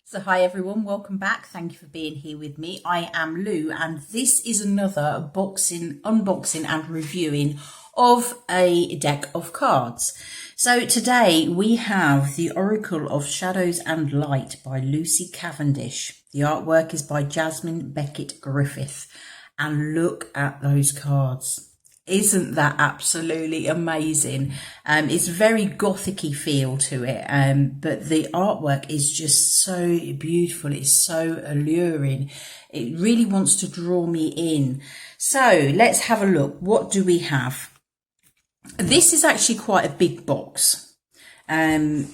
So hi everyone, welcome back. Thank you for being here with me. I am Lou and this is another unboxing and reviewing of a deck of cards. So today we have the Oracle of Shadows and Light by Lucy Cavendish. The artwork is by Jasmine Beckett Griffith and look at those cards. Isn't that absolutely amazing? It's very gothic-y feel to it, but the artwork is just so beautiful. It's so alluring. It really wants to draw me in. So let's have a look. What do we have? This is actually quite a big box. I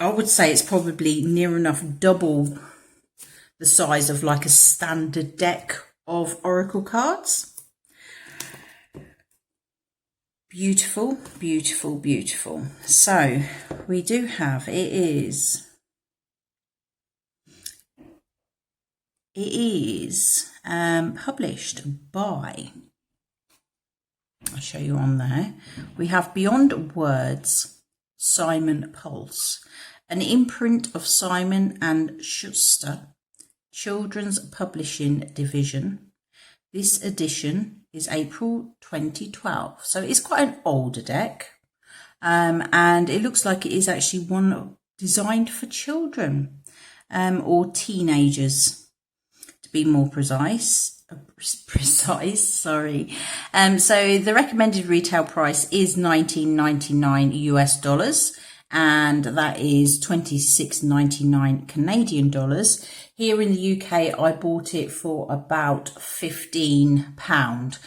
would say it's probably near enough double the size of like a standard deck of Oracle cards. Beautiful, beautiful, beautiful. So we do have, it is published by, I'll show you on there. We have Beyond Words, Simon Pulse, an imprint of Simon and Schuster, Children's Publishing Division. This edition is April 2012, so it's quite an older deck, and it looks like it is actually one designed for children or teenagers, to be more precise. Sorry. So the recommended retail price is $19.99 US, and that is $26.99 Canadian dollars. Here in the UK, I bought it for about £15,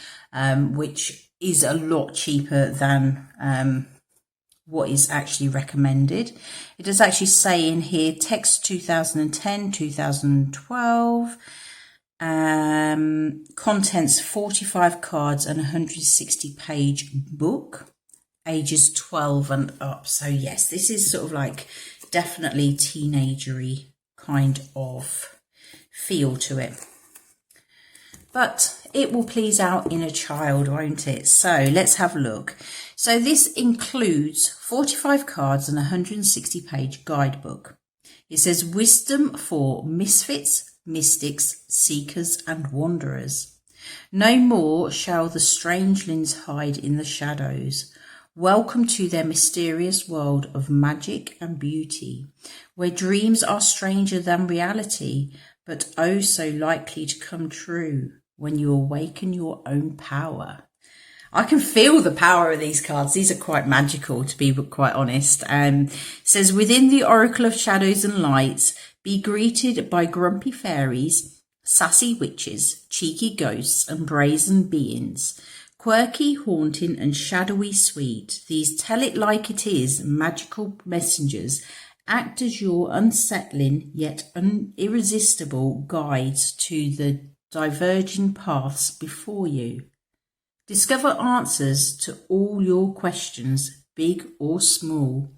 which is a lot cheaper than what is actually recommended. It does actually say in here, text 2010, 2012, contents 45 cards and 160-page book, ages 12 and up. So yes, this is sort of like definitely teenagery kind of feel to it, but it will please our inner child, won't it? So let's have a look. So this includes 45 cards and a 160-page guidebook. It says wisdom for misfits, mystics, seekers and wanderers. No more shall the strangelings hide in the shadows. Welcome to their mysterious world of magic and beauty, where dreams are stranger than reality, but oh so likely to come true when you awaken your own power. I can feel the power of these cards. These are quite magical, to be quite honest. It says, within the Oracle of Shadows and Lights, be greeted by grumpy fairies, sassy witches, cheeky ghosts and brazen beings. Quirky, haunting and shadowy sweet, these tell it like it is magical messengers act as your unsettling yet irresistible guides to the diverging paths before you. Discover answers to all your questions, big or small.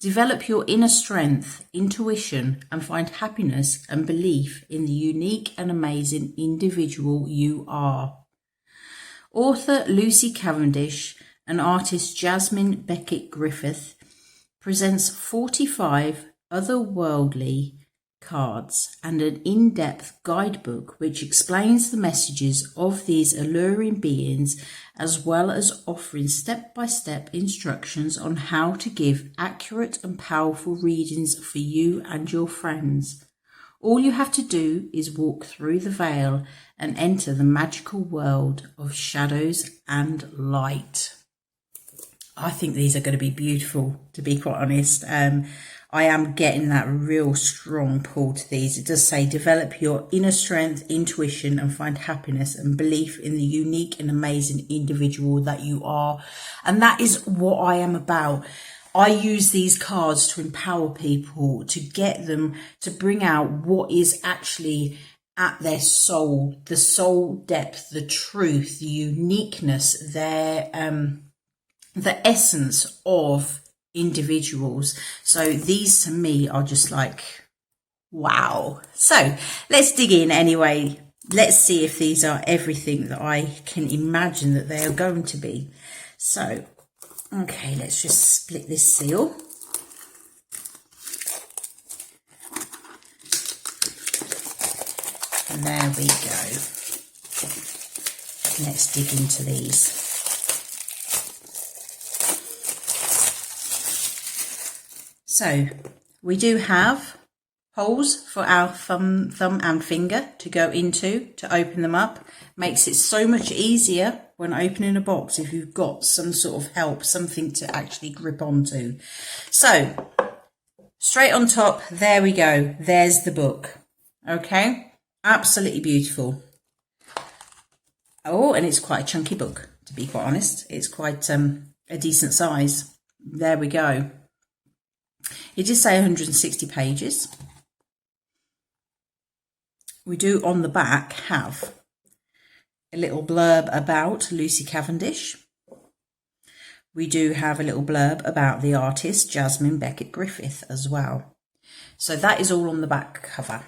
Develop your inner strength, intuition, and find happiness and belief in the unique and amazing individual you are. Author Lucy Cavendish and artist Jasmine Beckett Griffith presents 45 otherworldly cards and an in-depth guidebook which explains the messages of these alluring beings, as well as offering step-by-step instructions on how to give accurate and powerful readings for you and your friends. All you have to do is walk through the veil and enter the magical world of shadows and light. I think these are going to be beautiful, to be quite honest. I am getting that real strong pull to these. It does say develop your inner strength, intuition, and find happiness and belief in the unique and amazing individual that you are. And that is what I am about. I use these cards to empower people, to get them to bring out what is actually at their soul, the soul depth, the truth, the uniqueness, their the essence of individuals. So these to me are just like, wow. So let's dig in anyway. Let's see if these are everything that I can imagine that they are going to be. So, okay, let's just split this seal. There we go. Let's dig into these. So we do have holes for our thumb and finger to go into to open them up. Makes it so much easier when opening a box if you've got some sort of help, something to actually grip onto. So straight on top, there we go. There's the book. Okay, absolutely beautiful. Oh, and it's quite a chunky book, to be quite honest. It's quite a decent size. There we go. It does say 160 pages. We do on the back have a little blurb about Lucy Cavendish. We do have a little blurb about the artist Jasmine Beckett Griffith as well. So that is all on the back cover.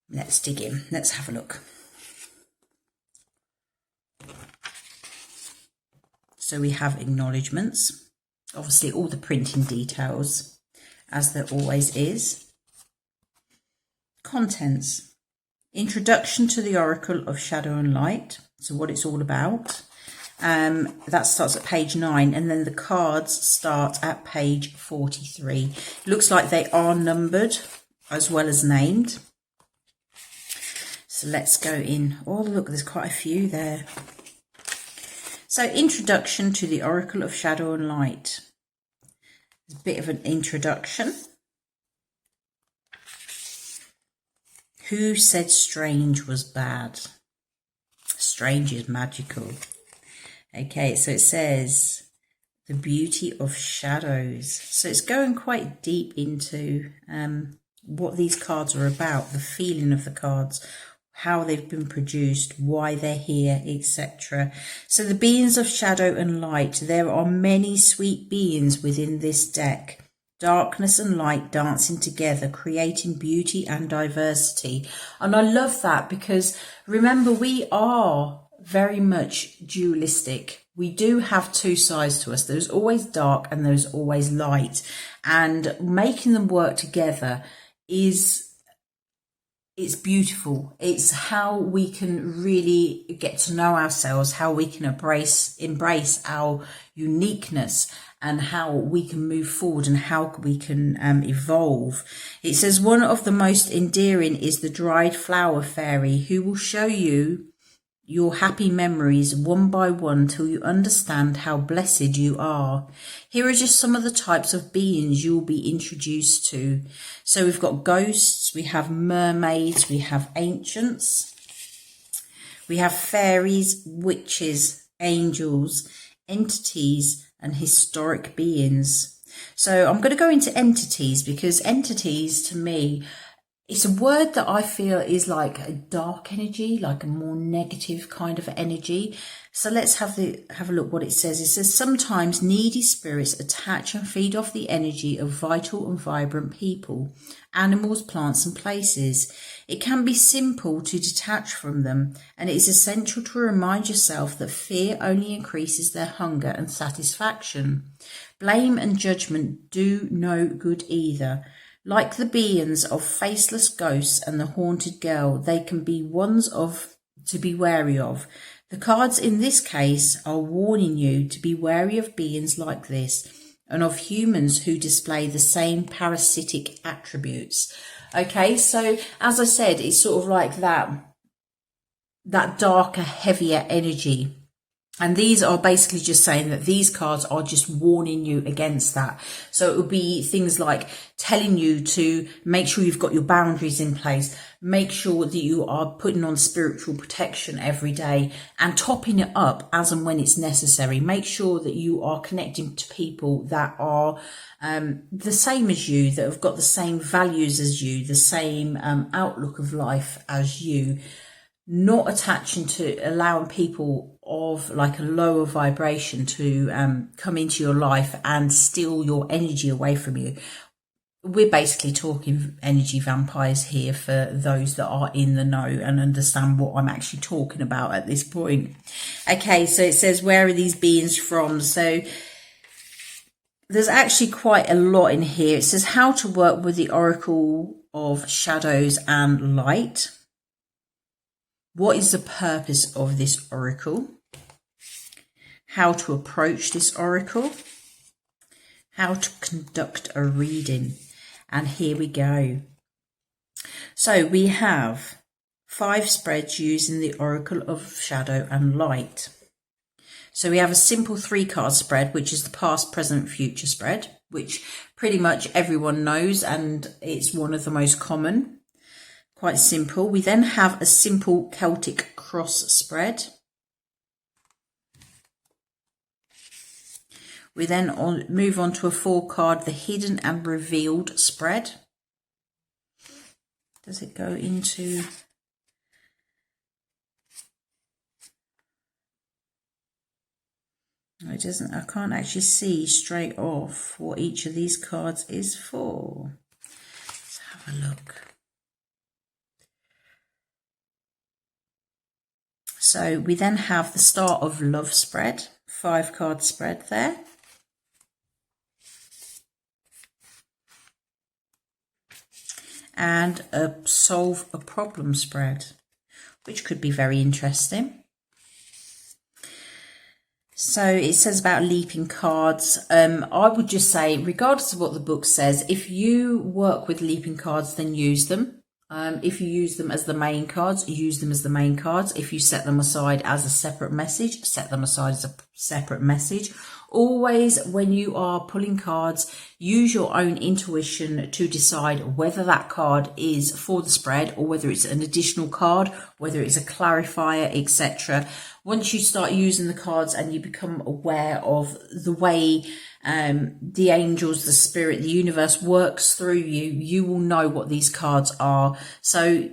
Let's dig in. Let's have a look. So we have acknowledgements, obviously all the printing details, as there always is. Contents, introduction to the Oracle of Shadow and Light, so what it's all about. That starts at page 9, and then the cards start at page 43. Looks like they are numbered as well as named. So let's go in. Oh, look, there's quite a few there. So, introduction to the Oracle of Shadow and Light. A bit of an introduction. Who said strange was bad? Strange is magical. Okay, so it says the beauty of shadows. So it's going quite deep into what these cards are about, the feeling of the cards, how they've been produced, why they're here, etc. So the beings of shadow and light, there are many sweet beings within this deck. Darkness and light dancing together, creating beauty and diversity. And I love that because remember, we are very much dualistic. We do have two sides to us. There's always dark and there's always light. And making them work together it's beautiful. It's how we can really get to know ourselves, how we can embrace our uniqueness, and how we can move forward and how we can evolve. It says one of the most endearing is the dried flower fairy, who will show you your happy memories one by one till you understand how blessed you are. Here are just some of the types of beings you'll be introduced to. So we've got ghosts, we have mermaids, we have ancients, we have fairies, witches, angels, entities, and historic beings. So I'm going to go into entities because entities to me, it's a word that I feel is like a dark energy, like a more negative kind of energy. So let's have a look what it says. It says sometimes needy spirits attach and feed off the energy of vital and vibrant people, animals, plants and places. It can be simple to detach from them, and it is essential to remind yourself that fear only increases their hunger and satisfaction. Blame and judgment do no good either. Like the beings of faceless ghosts and the haunted girl, they can be ones to be wary of. The cards in this case are warning you to be wary of beings like this and of humans who display the same parasitic attributes. Okay, so as I said, it's sort of like that darker, heavier energy. And these are basically just saying that these cards are just warning you against that. So it would be things like telling you to make sure you've got your boundaries in place, make sure that you are putting on spiritual protection every day and topping it up as and when it's necessary. Make sure that you are connecting to people that are the same as you, that have got the same values as you, the same outlook of life as you. Not attaching to allowing people of like a lower vibration to come into your life and steal your energy away from you. We're basically talking energy vampires here for those that are in the know and understand what I'm actually talking about at this point. Okay, so it says, where are these beings from? So there's actually quite a lot in here. It says how to work with the Oracle of shadows and light. What is the purpose of this oracle? How to approach this oracle? How to conduct a reading? And here we go. So we have 5 spreads using the oracle of shadow and light. So we have a simple 3-card spread, which is the past, present, future spread, which pretty much everyone knows, and it's one of the most common. Quite simple. We then have a simple Celtic cross spread. We then move on to a 4-card, the hidden and revealed spread. Does it go into... No, it doesn't. I can't actually see straight off what each of these cards is for. Let's have a look. So we then have the Star of Love spread, 5-card spread there. And a Solve a Problem spread, which could be very interesting. So it says about leaping cards. I would just say, regardless of what the book says, if you work with leaping cards, then use them. If you use them as the main cards, use them as the main cards. If you set them aside as a separate message, set them aside as a separate message. Always, when you are pulling cards, use your own intuition to decide whether that card is for the spread or whether it's an additional card, whether it's a clarifier, etc. Once you start using the cards and you become aware of the way the angels, the spirit, the universe works through you, you will know what these cards are. So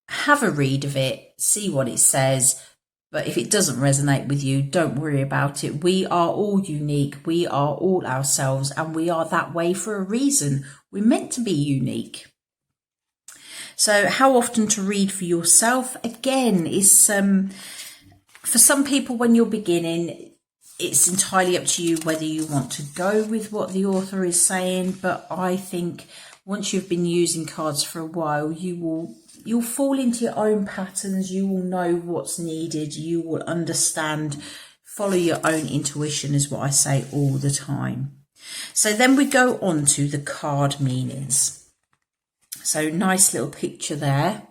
have a read of it, see what it says. But if it doesn't resonate with you, don't worry about it. We are all unique. We are all ourselves, and we are that way for a reason. We're meant to be unique. So how often to read for yourself? Again, is for some people when you're beginning, it's entirely up to you whether you want to go with what the author is saying. But I think once you've been using cards for a while, you'll fall into your own patterns. You will know what's needed. You will understand. Follow your own intuition is what I say all the time. So then we go on to the card meanings. So nice little picture there.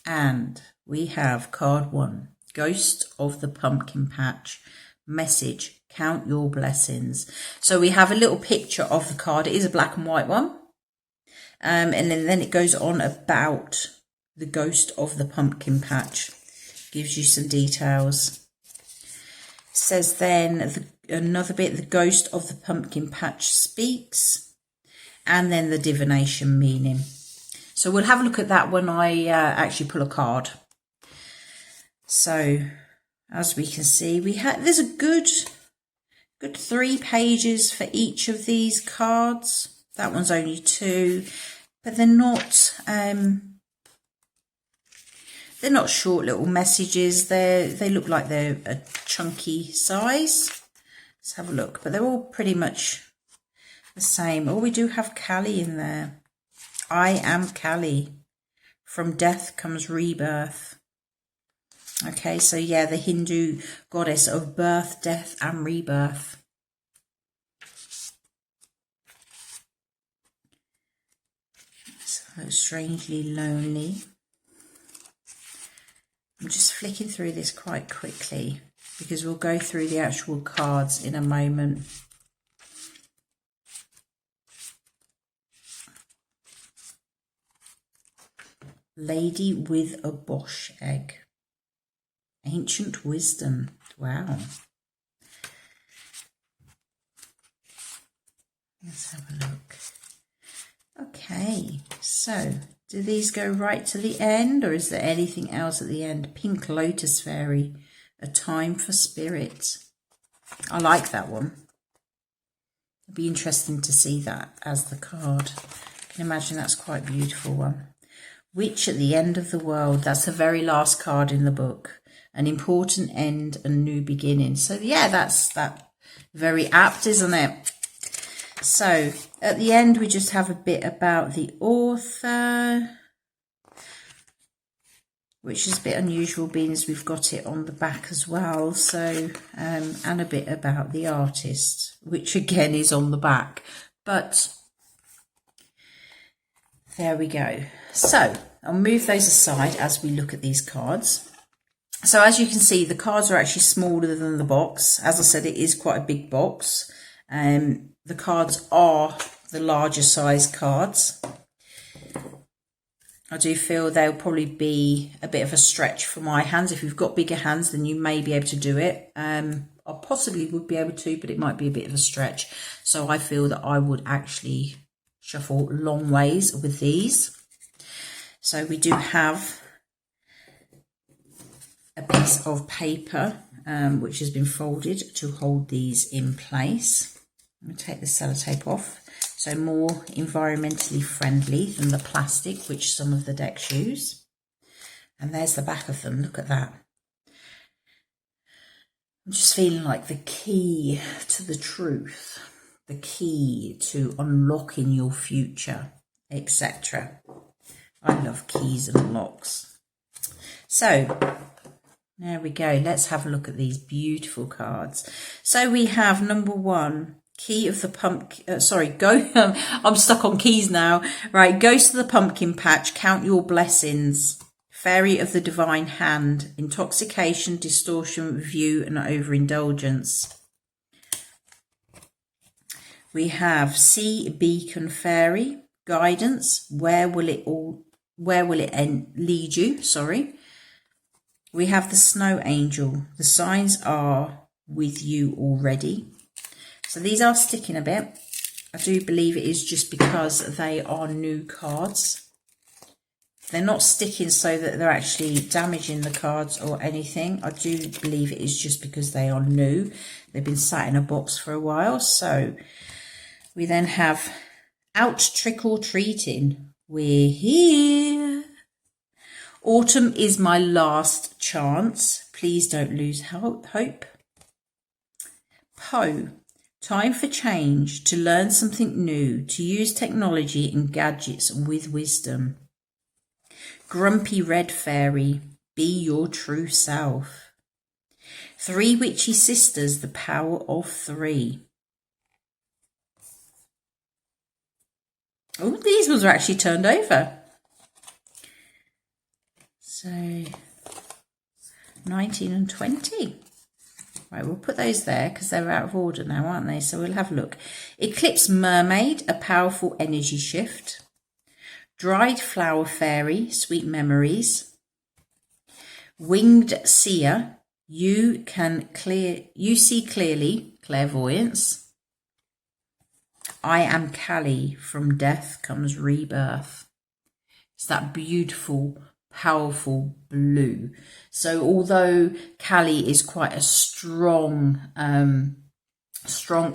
And we have card 1, Ghost of the Pumpkin Patch, message, count your blessings. So we have a little picture of the card. It is a black and white one. And then it goes on about the ghost of the pumpkin patch. Gives you some details. It says then another bit, the ghost of the pumpkin patch speaks. And then the divination meaning. So we'll have a look at that when I actually pull a card. So as we can see, there's a good 3 pages for each of these cards. That one's only 2, but they're not short little messages. They look like they're a chunky size. Let's have a look, but they're all pretty much the same. Oh, we do have Kali in there. I am Kali. From death comes rebirth. Okay, so yeah, the Hindu goddess of birth, death and rebirth. So strangely lonely. I'm just flicking through this quite quickly because we'll go through the actual cards in a moment. Lady with a Bosch egg. Ancient wisdom. Wow. Let's have a look. Okay, so do these go right to the end, or is there anything else at the end? Pink Lotus Fairy, a time for spirit. I like that one. It'd be interesting to see that as the card. I can imagine that's quite a beautiful one. Witch at the end of the world. That's the very last card in the book. An important end and new beginning. So yeah, that's very apt, isn't it? So at the end, we just have a bit about the author, which is a bit unusual being as we've got it on the back as well. So, and a bit about the artist, which again is on the back, but there we go. So I'll move those aside as we look at these cards. So as you can see, the cards are actually smaller than the box. As I said, it is quite a big box. The cards are the larger size cards. I do feel they'll probably be a bit of a stretch for my hands. If you've got bigger hands, then you may be able to do it. I possibly would be able to, but it might be a bit of a stretch. So I feel that I would actually shuffle long ways with these. So we do have a piece of paper which has been folded to hold these in place. I'm going to take the sellotape off. So more environmentally friendly than the plastic, which some of the decks use. And there's the back of them. Look at that. I'm just feeling like the key to the truth, the key to unlocking your future, etc. I love keys and locks. So there we go. Let's have a look at these beautiful cards. So we have number 1. Key of the pumpkin, I'm stuck on keys now. Right, Ghost of the Pumpkin Patch, count your blessings. Fairy of the Divine Hand, intoxication, distortion, view, and overindulgence. We have Sea Beacon Fairy, guidance. Where will it lead you? Sorry. We have the Snow Angel. The signs are with you already. So these are sticking a bit. I do believe it is just because they are new cards. They're not sticking so that they're actually damaging the cards or anything. I do believe it is just because they are new. They've been sat in a box for a while. So we then have Out Trick or Treating. We're here. Autumn is my last chance. Please don't lose hope. Poe. Time for change, to learn something new, to use technology and gadgets with wisdom. Grumpy Red Fairy, be your true self. 3 Witchy Sisters, the power of 3. Oh, these ones are actually turned over. So 19 and 20. Right, we'll put those there because they're out of order now, aren't they? So we'll have a look. Eclipse Mermaid, a powerful energy shift. Dried Flower Fairy, sweet memories. Winged Seer, you see clearly, clairvoyance. I am Callie, from death comes rebirth. It's that beautiful, powerful blue. So although Callie is quite a strong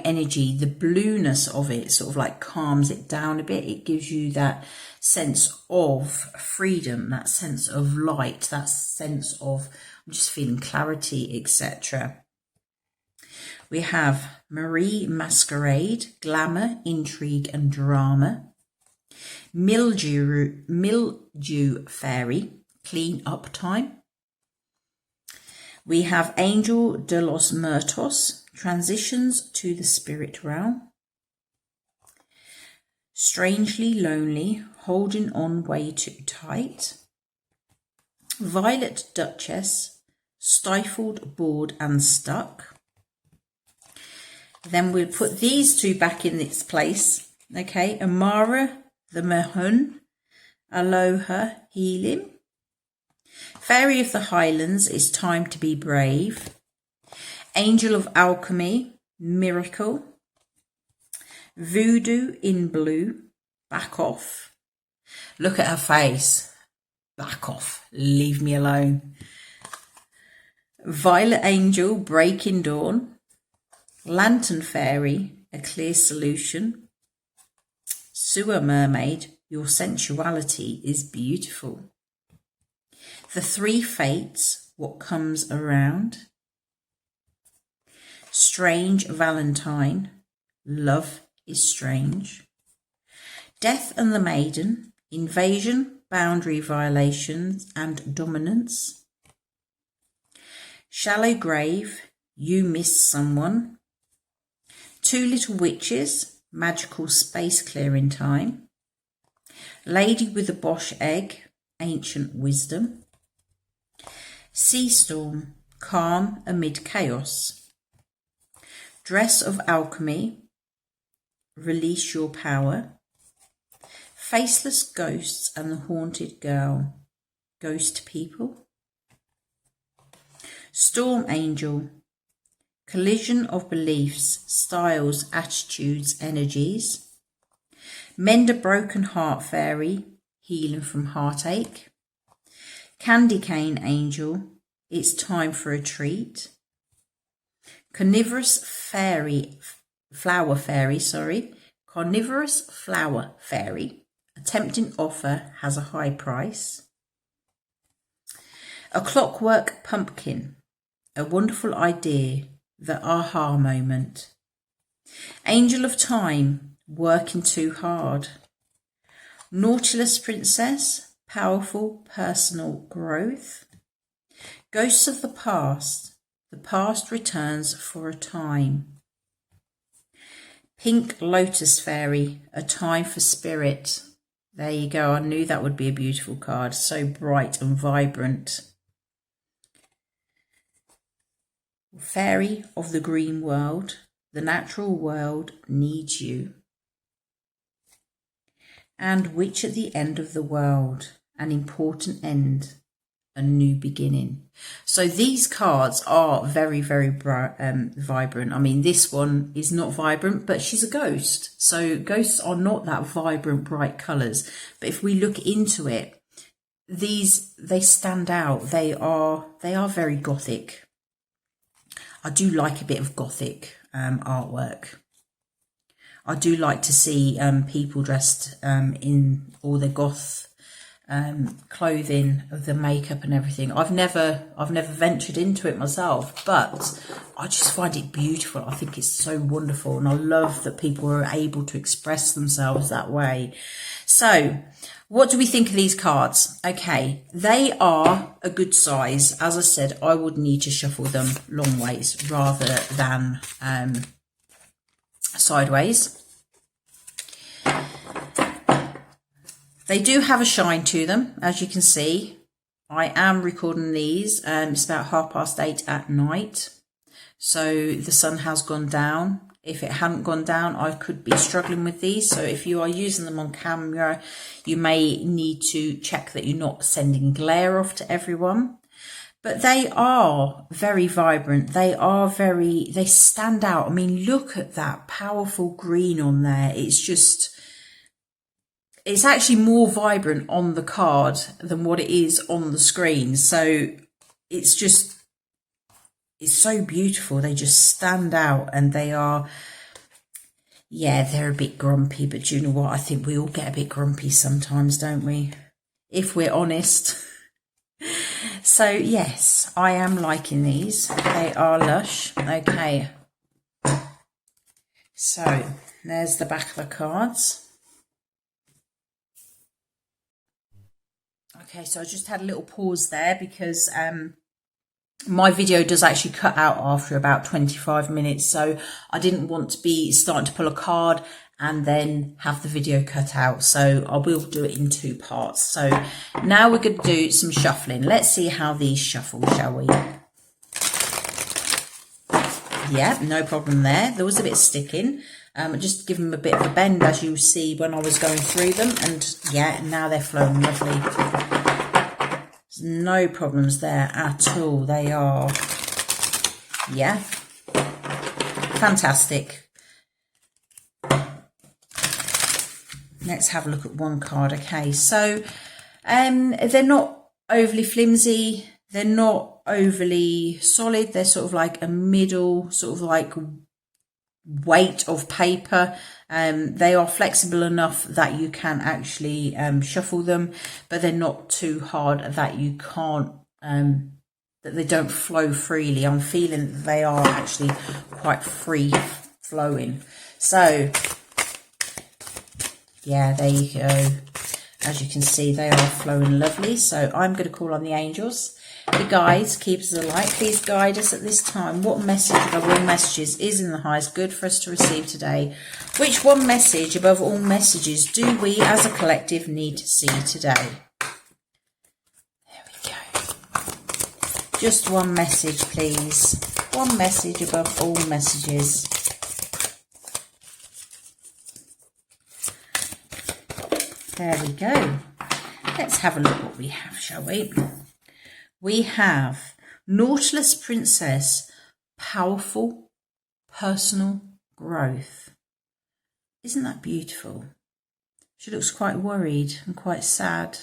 energy, the blueness of it sort of like calms it down a bit. It gives you that sense of freedom, that sense of light, that sense of I'm just feeling clarity, etc. We have Marie Masquerade, glamour, intrigue and drama. Mildew Fairy, clean up time. We have Angel de los Muertos, transitions to the spirit realm. Strangely lonely, holding on way too tight. Violet Duchess, stifled, bored and stuck. Then we'll put these 2 back in its place. Okay, Amara the Mahun, Aloha Healing. Fairy of the Highlands, it's time to be brave. Angel of Alchemy, Miracle. Voodoo in blue, back off. Look at her face. Back off, leave me alone. Violet Angel, Breaking Dawn. Lantern Fairy, a clear solution. Sewer Mermaid, your sensuality is beautiful. The 3 Fates, what comes around. Strange Valentine, love is strange. Death and the Maiden, invasion, boundary violations and dominance. Shallow grave, you miss someone. Two little witches, magical space clearing time. Lady with a Bosch egg, ancient wisdom. Sea storm, calm amid chaos. Dress of alchemy, release your power. Faceless ghosts and the haunted girl, ghost people. Storm angel, collision of beliefs, styles, attitudes, energies. Mend a broken heart fairy, healing from heartache. Candy cane angel, it's time for a treat. Carnivorous flower fairy, carnivorous flower fairy. A tempting offer has a high price. A clockwork pumpkin, a wonderful idea, the aha moment. Angel of time, working too hard. Nautilus princess, powerful personal growth. Ghosts of the past returns for a time. Pink lotus fairy, a time for spirit. There you go. I knew that would be a beautiful card. So bright and vibrant. Fairy of the green world. The natural world needs you. And witch at the end of the world. An important end. A new beginning. So these cards are very, very vibrant. I mean, this one is not vibrant, but she's a ghost. So ghosts are not that vibrant, bright colours. But if we look into it, they stand out. They are very gothic. I do like a bit of gothic artwork. I do like to see people dressed in all their goth clothing, the makeup and everything. I've never ventured into it myself, but I just find it beautiful. I think it's so wonderful, and I love that people are able to express themselves that way. So what do we think of these cards? Okay, they are a good size. As I said, I would need to shuffle them long ways rather than sideways. They do have a shine to them, as you can see. I am recording these. It's about 8:30 at night. So the sun has gone down. If it hadn't gone down, I could be struggling with these. So if you are using them on camera, you may need to check that you're not sending glare off to everyone. But they are very vibrant. They stand out. I mean, look at that powerful green on there. It's actually more vibrant on the card than what it is on the screen. So it's so beautiful. They just stand out, and they are, yeah, they're a bit grumpy, but do you know what? I think we all get a bit grumpy sometimes, don't we? If we're honest. So yes, I am liking these. They are lush. Okay. So there's the back of the cards. Okay, so I just had a little pause there because my video does actually cut out after about 25 minutes. So I didn't want to be starting to pull a card and then have the video cut out. So I will do it in 2 parts. So now we're going to do some shuffling. Let's see how these shuffle, shall we? Yeah, no problem there. There was a bit of sticking. Just give them a bit of a bend, as you see when I was going through them. And yeah, now they're flowing lovely. There's no problems there at all. They are, yeah, fantastic. Let's have a look at one card. Okay, so they're not overly flimsy. They're not overly solid. They're sort of like a middle, sort of like weight of paper. They are flexible enough that you can actually shuffle them, but they're not too hard that you can't, that they don't flow freely. I'm feeling that they are actually quite free flowing. So Yeah, there you go. As you can see, they are flowing lovely. So I'm going to call on the angels, the guides, keepers of the light. Please guide us at this time. What message above all messages is in the highest good for us to receive today? Which one message above all messages do we as a collective need to see today? There we go. Just one message, please. One message above all messages. There we go. Let's have a look what we have, shall we? We have Nautilus Princess, powerful personal growth. Isn't that beautiful? She looks quite worried and quite sad.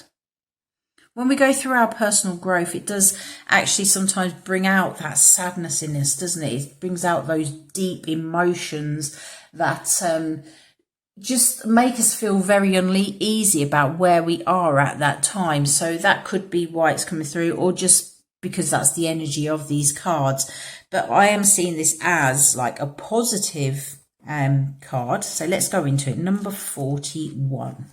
When we go through our personal growth, it does actually sometimes bring out that sadness in us, doesn't it? It brings out those deep emotions that just make us feel very uneasy about where we are at that time. So that could be why it's coming through, or just because that's the energy of these cards. But I am seeing this as like a positive card. So let's go into it. Number 41.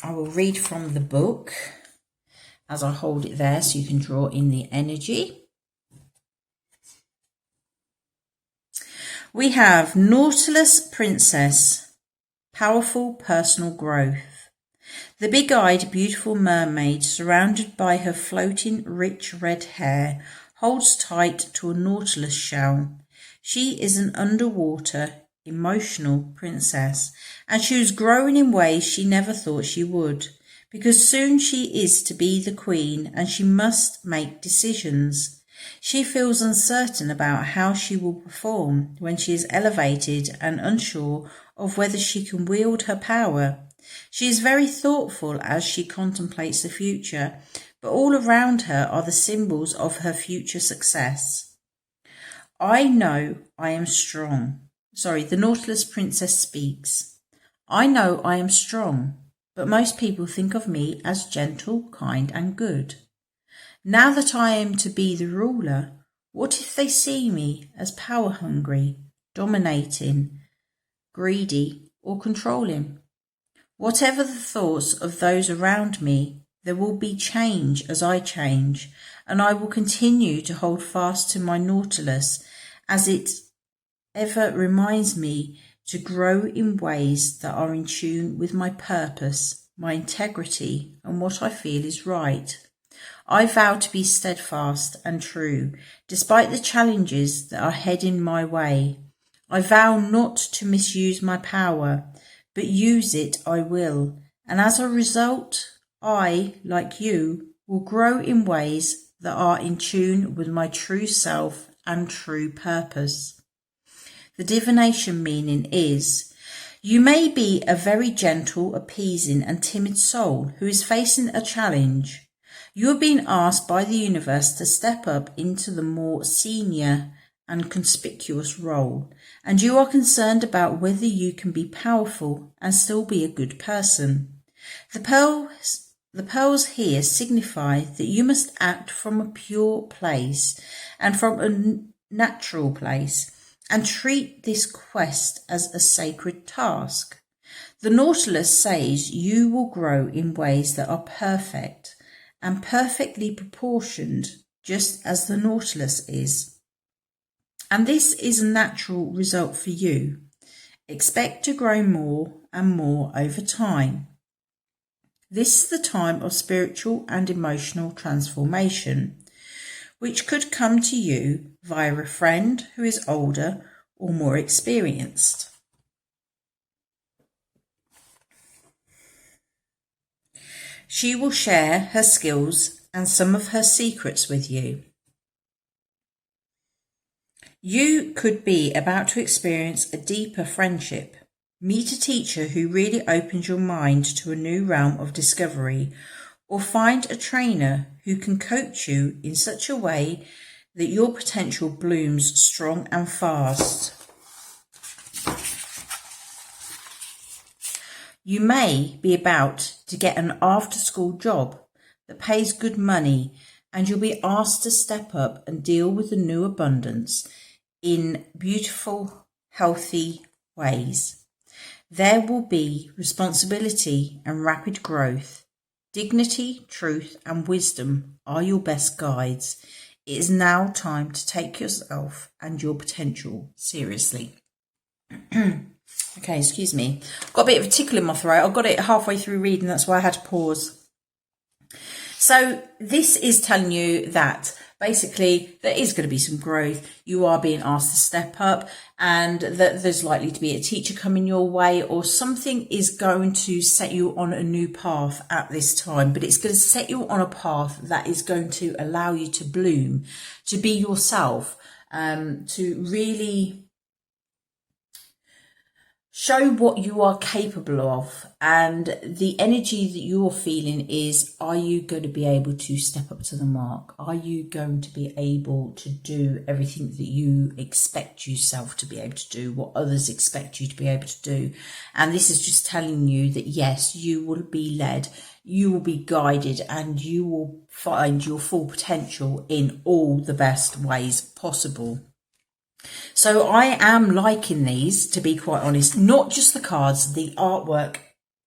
I will read from the book as I hold it there so you can draw in the energy. We have Nautilus Princess, powerful personal growth. The big-eyed, beautiful mermaid, surrounded by her floating, rich red hair, holds tight to a nautilus shell. She is an underwater, emotional princess, and she was growing in ways she never thought she would, because soon she is to be the queen and she must make decisions. She feels uncertain about how she will perform when she is elevated and unsure of whether she can wield her power. She is very thoughtful as she contemplates the future, but all around her are the symbols of her future success. I know I am strong. The Nautilus Princess speaks. I know I am strong, but most people think of me as gentle, kind, and good. Now that I am to be the ruler, what if they see me as power-hungry, dominating, greedy, or controlling? Whatever the thoughts of those around me, there will be change as I change, and I will continue to hold fast to my Nautilus as it ever reminds me to grow in ways that are in tune with my purpose, my integrity, and what I feel is right. I vow to be steadfast and true, despite the challenges that are heading my way. I vow not to misuse my power, but use it I will, and as a result, I, like you, will grow in ways that are in tune with my true self and true purpose. The divination meaning is, you may be a very gentle, appeasing, and timid soul who is facing a challenge. You are being asked by the universe to step up into the more senior and conspicuous role, and you are concerned about whether you can be powerful and still be a good person. The pearls here signify that you must act from a pure place and from a natural place, and treat this quest as a sacred task. The Nautilus says you will grow in ways that are perfect and perfectly proportioned, just as the Nautilus is. And this is a natural result for you. Expect to grow more and more over time. This is the time of spiritual and emotional transformation, which could come to you via a friend who is older or more experienced. She will share her skills and some of her secrets with you. You could be about to experience a deeper friendship. Meet a teacher who really opens your mind to a new realm of discovery, or find a trainer who can coach you in such a way that your potential blooms strong and fast. You may be about to get an after-school job that pays good money, and you'll be asked to step up and deal with the new abundance in beautiful, healthy ways. There will be responsibility and rapid growth. Dignity, truth, and wisdom are your best guides. It is now time to take yourself and your potential seriously. Okay, excuse me. I've got a bit of a tickle in my throat. I got it halfway through reading, that's why I had to pause. So this is telling you that basically there is going to be some growth. You are being asked to step up, and that there's likely to be a teacher coming your way, or something is going to set you on a new path at this time. But it's going to set you on a path that is going to allow you to bloom, to be yourself, to really show what you are capable of. And the energy that you're feeling is, are you going to be able to step up to the mark? Are you going to be able to do everything that you expect yourself to be able to do, what others expect you to be able to do? And this is just telling you that yes, you will be led, you will be guided, and you will find your full potential in all the best ways possible. So I am liking these, to be quite honest, not just the cards, the artwork.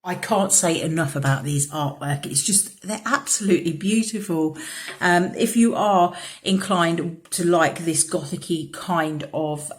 I can't say enough about these artwork. It's just, they're absolutely beautiful. If you are inclined to like this gothic-y kind of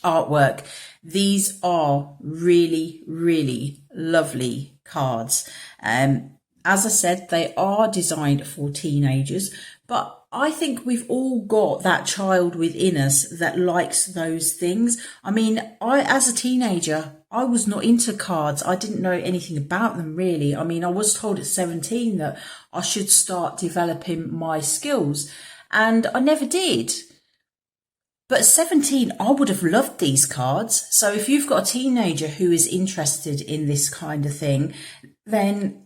artwork, these are really, really lovely cards. As I said, they are designed for teenagers, but I think we've all got that child within us that likes those things. I mean, as a teenager, I was not into cards. I didn't know anything about them really. I mean, I was told at 17 that I should start developing my skills, and I never did. But at 17, I would have loved these cards. So if you've got a teenager who is interested in this kind of thing, then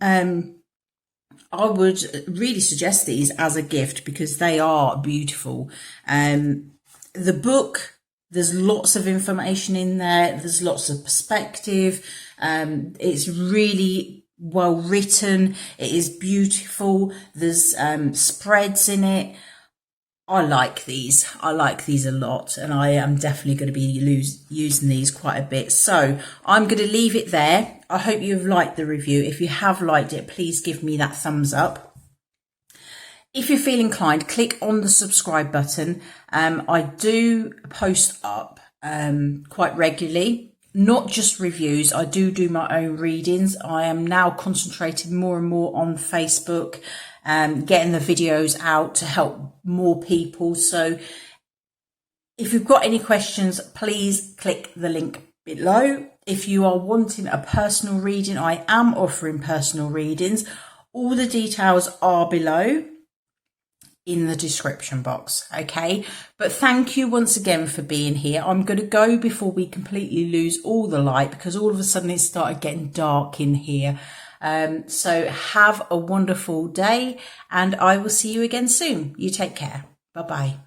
I would really suggest these as a gift, because they are beautiful. The book, there's lots of information in there. There's lots of perspective. It's really well written. It is beautiful. There's spreads in it. I like these. I like these a lot, and I am definitely going to be using these quite a bit. So I'm going to leave it there. I hope you've liked the review. If you have liked it, please give me that thumbs up. If you feel inclined, click on the subscribe button. I do post up quite regularly, not just reviews. I do my own readings. I am now concentrating more and more on Facebook, getting the videos out to help more people. So if you've got any questions, please click the link below. If you are wanting a personal reading, I am offering personal readings. All the details are below in the description box, okay? But thank you once again for being here. I'm going to go before we completely lose all the light, because all of a sudden it started getting dark in here. So have a wonderful day, and I will see you again soon. You take care. Bye-bye.